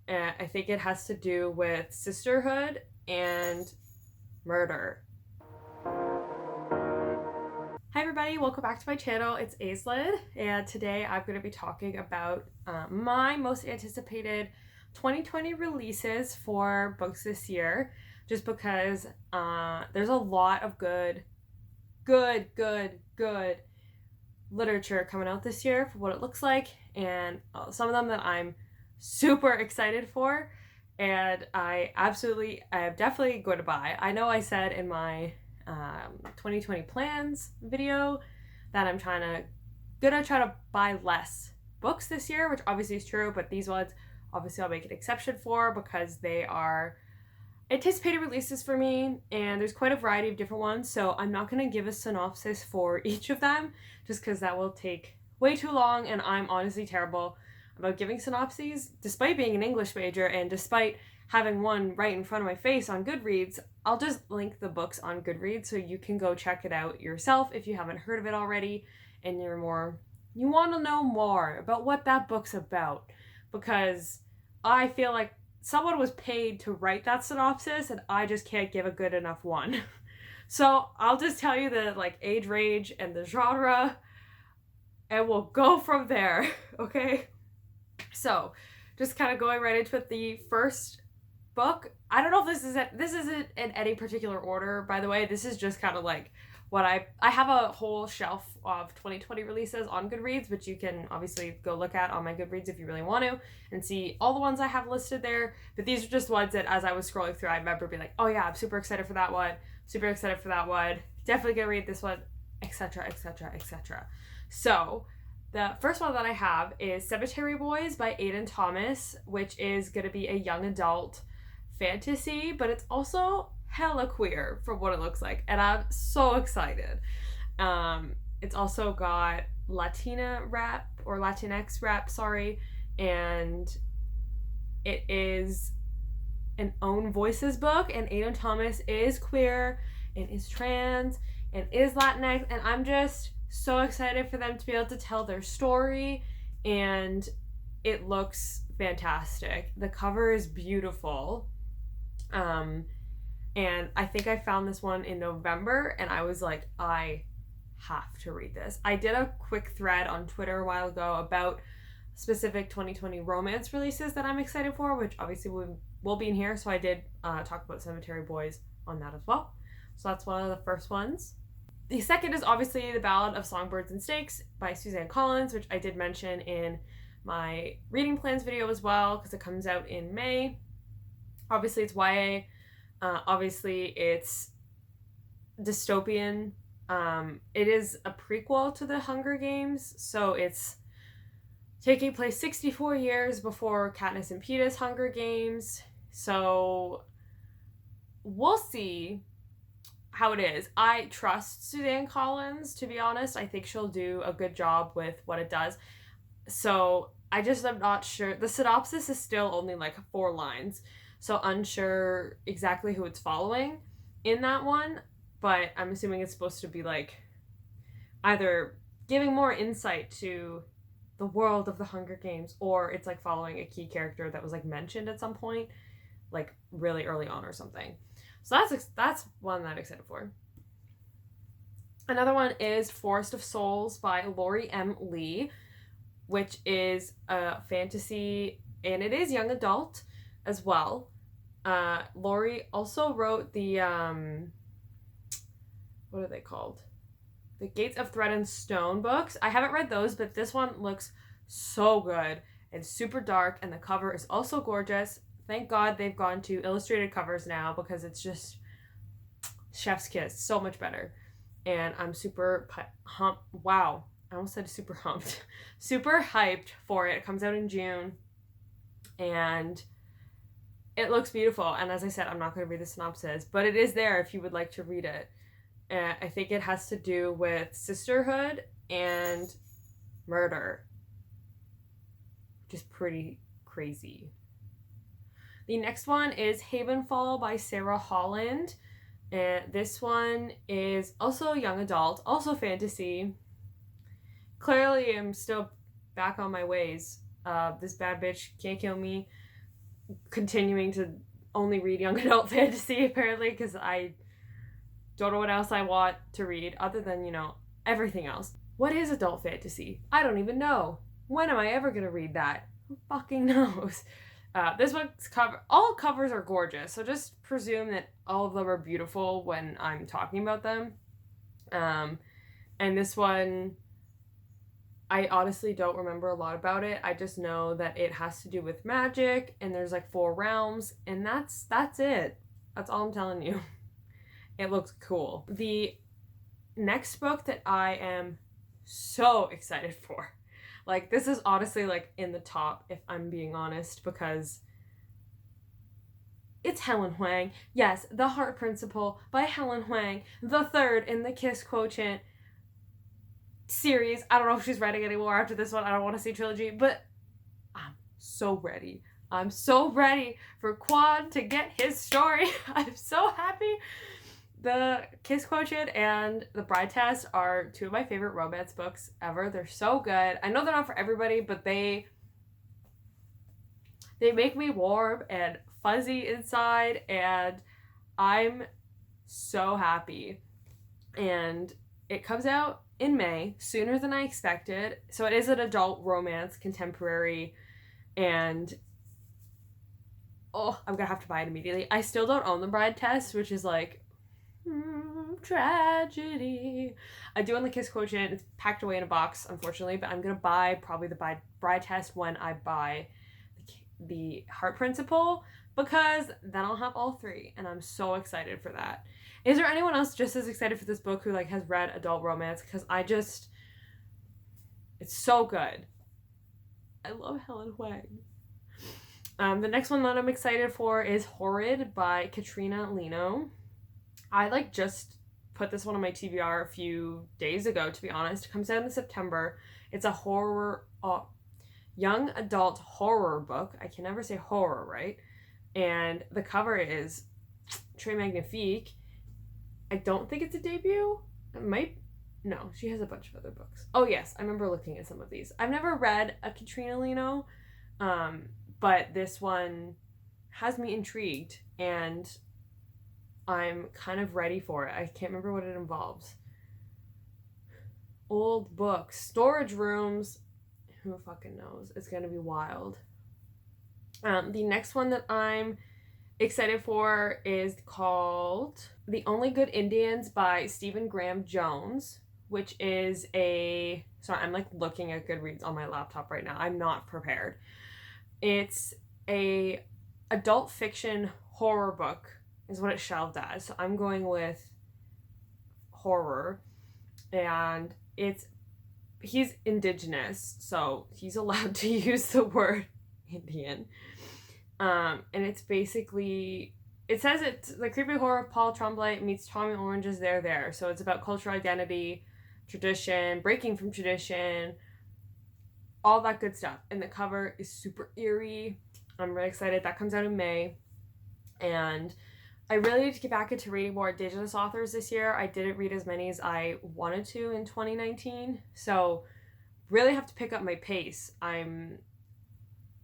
I think it has to do with sisterhood and murder. Hi everybody, welcome back to my channel. It's Aislinn, and today I'm going to be talking about my most anticipated 2020 releases for books this year, just because there's a lot of good literature coming out this year for what it looks like, and some of them that I'm super excited for, and I am definitely going to buy. I know I said in my 2020 plans video that I'm gonna try to buy less books this year, which obviously is true, but these ones obviously I'll make an exception for because they are anticipated releases for me, and there's quite a variety of different ones, so I'm not going to give a synopsis for each of them just because that will take way too long, and I'm honestly terrible about giving synopses. Despite being an English major and despite having one right in front of my face on Goodreads, I'll just link the books on Goodreads so you can go check it out yourself if you haven't heard of it already and you want to know more about what that book's about, because I feel like someone was paid to write that synopsis and I just can't give a good enough one. So I'll just tell you the age range and the genre, and we'll go from there. Okay, so just kind of going right into it. The first book, I don't know if this isn't in any particular order, by the way. This is just kind of like what I have a whole shelf of 2020 releases on Goodreads, which you can obviously go look at on my Goodreads if you really want to and see all the ones I have listed there. But these are just ones that as I was scrolling through, I remember being like, oh yeah, I'm super excited for that one, super excited for that one, definitely gonna read this one, etc., etc., etc. So the first one that I have is Cemetery Boys by Aiden Thomas, which is going to be a young adult fantasy, but it's also hella queer from what it looks like, and I'm so excited. It's also got Latina rap or Latinx rap, sorry, and it is an own voices book, and Aiden Thomas is queer and is trans and is Latinx, and I'm just so excited for them to be able to tell their story, and it looks fantastic. The cover is beautiful. And I think I found this one in November, and I was like, I have to read this. I did a quick thread on Twitter a while ago about specific 2020 romance releases that I'm excited for, which obviously will be in here, so I did talk about Cemetery Boys on that as well. So that's one of the first ones. The second is obviously The Ballad of Songbirds and Snakes by Suzanne Collins, which I did mention in my reading plans video as well, because it comes out in May. Obviously it's YA. Obviously it's dystopian. It is a prequel to the Hunger Games, so it's taking place 64 years before Katniss and Peeta's Hunger Games. So we'll see how it is. I trust Suzanne Collins, to be honest. I think she'll do a good job with what it does. So I just am not sure. The synopsis is still only like 4 lines, so unsure exactly who it's following in that one, but I'm assuming it's supposed to be like either giving more insight to the world of the Hunger Games, or it's like following a key character that was like mentioned at some point, like really early on or something. So that's one that I'm excited for. Another one is Forest of Souls by Lori M. Lee, which is a fantasy, and it is young adult as well. Lori also wrote the what are they called? The Gates of Thread and Stone books. I haven't read those, but this one looks so good and super dark, and the cover is also gorgeous. Thank God they've gone to illustrated covers now, because it's just chef's kiss, so much better. And I'm super wow, I almost said super humped. Super hyped for it. It comes out in June, and it looks beautiful. And as I said, I'm not going to read the synopsis, but it is there if you would like to read it. I think it has to do with sisterhood and murder, which is pretty crazy. The next one is Havenfall by Sarah Holland. And this one is also young adult, also fantasy. Clearly, I'm still back on my ways. This bad bitch can't kill me. continuing to only read young adult fantasy, apparently, because I don't know what else I want to read other than, everything else. What is adult fantasy? I don't even know. When am I ever going to read that? Who fucking knows? This one's all covers are gorgeous, so just presume that all of them are beautiful when I'm talking about them. And this one, I honestly don't remember a lot about it. I just know that it has to do with magic, and there's like 4 realms, and that's it. That's all I'm telling you. It looks cool. The next book that I am so excited for, like, this is honestly like in the top, if I'm being honest, because it's Helen Hoang. Yes, The Heart Principle by Helen Hoang, the third in the Kiss Quotient series. I don't know if she's writing anymore after this one. I don't want to say trilogy, but I'm so ready. I'm so ready for Quan to get his story. I'm so happy. The Kiss Quotient and The Bride Test are 2 of my favorite romance books ever. They're so good. I know they're not for everybody, but they make me warm and fuzzy inside, and I'm so happy. And it comes out in May, sooner than I expected. So it is an adult romance, contemporary, and I'm gonna have to buy it immediately. I still don't own The Bride Test, which is like tragedy. I do own the Kiss Quotient. It's packed away in a box, unfortunately, but I'm gonna buy probably the Bride Test when I buy the Heart Principle, because then I'll have all 3, and I'm so excited for that. Is there anyone else just as excited for this book who like has read adult romance? Because it's so good. I love Helen Hoang. The next one that I'm excited for is Horrid by Katrina Lino. I just put this one on my TBR a few days ago, to be honest. It comes out in September. It's a young adult horror book. I can never say horror, right? And the cover is Très Magnifique. I don't think it's a debut. It might. No, she has a bunch of other books. Oh, yes. I remember looking at some of these. I've never read a Katrina Lino, but this one has me intrigued, and I'm kind of ready for it. I can't remember what it involves. Old books, storage rooms. Who fucking knows? It's going to be wild. The next one that I'm excited for is called The Only Good Indians by Stephen Graham Jones, which is sorry, I'm looking at Goodreads on my laptop right now. I'm not prepared. It's a adult fiction horror book is what it's shelved as. So I'm going with horror, and he's indigenous, so he's allowed to use the word Indian. And it's basically, it says it's the creepy horror of Paul Tremblay meets Tommy Orange's There. So it's about cultural identity, tradition, breaking from tradition, all that good stuff. And the cover is super eerie. I'm really excited. That comes out in May. And I really need to get back into reading more Indigenous authors this year. I didn't read as many as I wanted to in 2019. So really have to pick up my pace.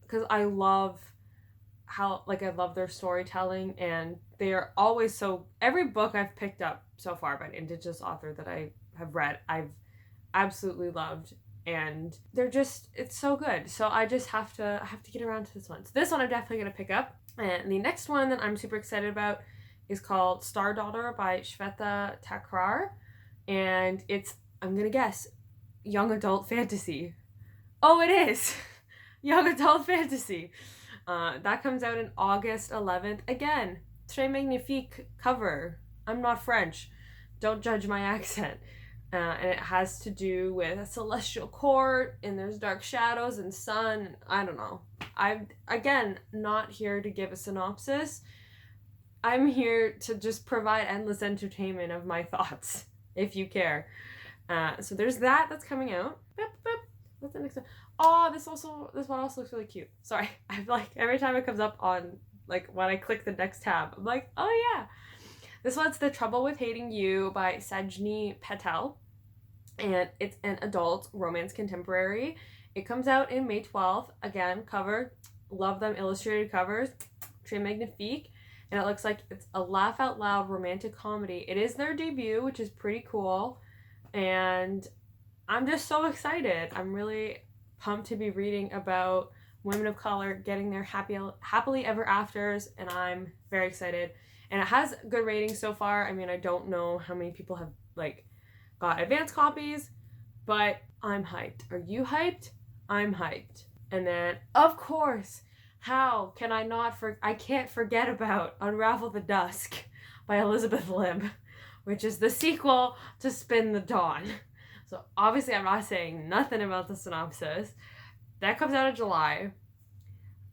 Because I love how, I love their storytelling, and they are always every book I've picked up so far by an Indigenous author that I have read, I've absolutely loved, and it's so good. So I just have to get around to this one. So this one I'm definitely going to pick up. And the next one that I'm super excited about is called Star Daughter by Shweta Thakrar, and it's, I'm going to guess, young adult fantasy. Oh, it is! Young adult fantasy. That comes out in August 11th. Again, Très Magnifique cover. I'm not French. Don't judge my accent. And it has to do with a celestial court, and there's dark shadows and sun. I don't know. I'm, again, not here to give a synopsis. I'm here to just provide endless entertainment of my thoughts, if you care. So there's that's coming out. What's the next one? Oh, this one also looks really cute. Sorry, I'm every time it comes up on when I click the next tab, I'm like, oh yeah. This one's The Trouble with Hating You by Sajni Patel, and it's an adult romance contemporary. It comes out in May 12th. Again, cover Love them illustrated covers. Très magnifique. And it looks like it's a laugh out loud romantic comedy. It is their debut, which is pretty cool. And I'm just so excited. I'm really pumped to be reading about women of color getting their happily ever afters, and I'm very excited. And it has good ratings so far. I mean, I don't know how many people have like got advanced copies, but I'm hyped. Are you hyped? I'm hyped. And then, of course, how can I not I can't forget about Unravel the Dusk by Elizabeth Lim, which is the sequel to Spin the Dawn. So obviously I'm not saying nothing about the synopsis. That comes out in July.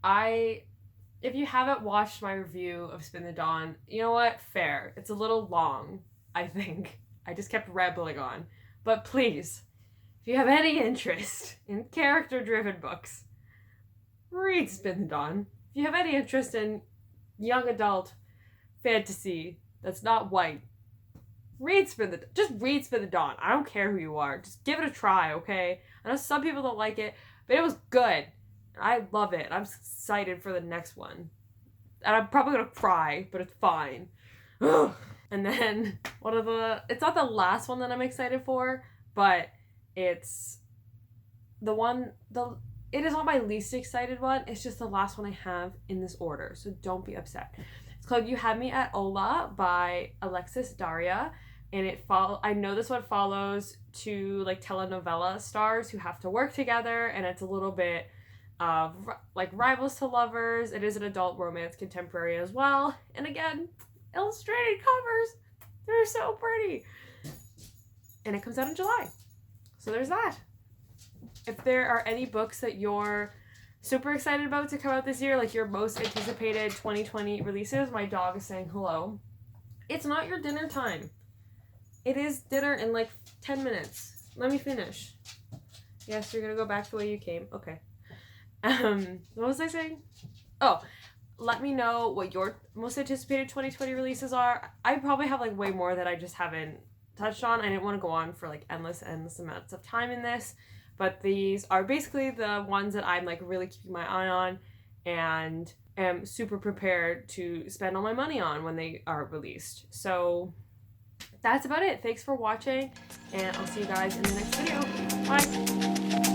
If you haven't watched my review of Spin the Dawn, you know what? Fair. It's a little long, I think. I just kept rambling on. But please, if you have any interest in character-driven books, read Spin the Dawn. If you have any interest in young adult fantasy that's not white, just read Spin the Dawn. I don't care who you are. Just give it a try, okay? I know some people don't like it, but it was good. I love it. I'm excited for the next one. And I'm probably gonna cry, but it's fine. Ugh. And then it's not the last one that I'm excited for, but it's it is not my least excited one. It's just the last one I have in this order, so don't be upset. It's called You Had Me at Ola by Alexis Daria, and I know this one follows two like telenovela stars who have to work together, and it's a little bit like rivals to lovers. It is an adult romance contemporary as well, and again, illustrated covers. They're so pretty. And it comes out in July. So there's that. If there are any books that you're super excited about to come out this year, like your most anticipated 2020 releases, my dog is saying hello. It's not your dinner time. It is dinner in like 10 minutes. Let me finish. Yes, you're gonna go back the way you came. Okay. What was I saying? Oh, let me know what your most anticipated 2020 releases are. I probably have like way more that I just haven't touched on. I didn't want to go on for like endless amounts of time in this, but these are basically the ones that I'm like really keeping my eye on and am super prepared to spend all my money on when they are released. So that's about it. Thanks for watching, and I'll see you guys in the next video. Bye!